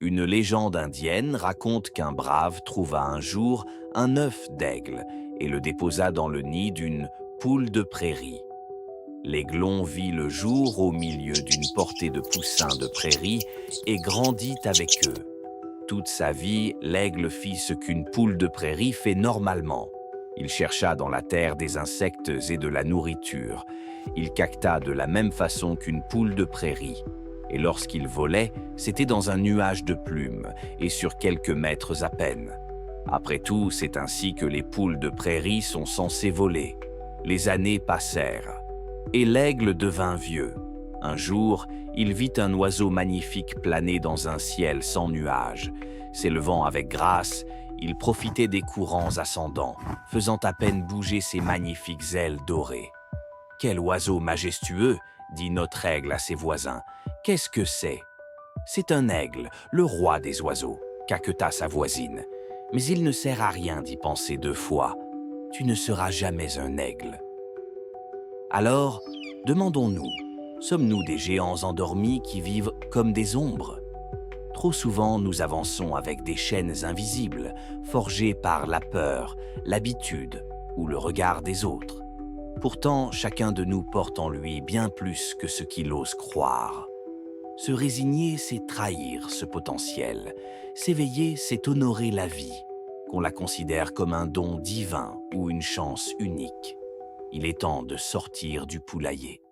Une légende indienne raconte qu'un brave trouva un jour un œuf d'aigle et le déposa dans le nid d'une poule de prairie. L'aiglon vit le jour au milieu d'une portée de poussins de prairie et grandit avec eux. Toute sa vie, l'aigle fit ce qu'une poule de prairie fait normalement. Il chercha dans la terre des insectes et de la nourriture. Il cacta de la même façon qu'une poule de prairie. Et lorsqu'il volait, c'était dans un nuage de plumes et sur quelques mètres à peine. Après tout, c'est ainsi que les poules de prairie sont censées voler. Les années passèrent. Et l'aigle devint vieux. Un jour, il vit un oiseau magnifique planer dans un ciel sans nuages. S'élevant avec grâce, il profitait des courants ascendants, faisant à peine bouger ses magnifiques ailes dorées. « Quel oiseau majestueux !» dit notre aigle à ses voisins. « Qu'est-ce que c'est ?»« C'est un aigle, le roi des oiseaux, » caqueta sa voisine. « Mais il ne sert à rien d'y penser deux fois. Tu ne seras jamais un aigle. » Alors, demandons-nous, sommes-nous des géants endormis qui vivent comme des ombres? Trop souvent, nous avançons avec des chaînes invisibles, forgées par la peur, l'habitude ou le regard des autres. Pourtant, chacun de nous porte en lui bien plus que ce qu'il ose croire. Se résigner, c'est trahir ce potentiel. S'éveiller, c'est honorer la vie, qu'on la considère comme un don divin ou une chance unique. Il est temps de sortir du poulailler.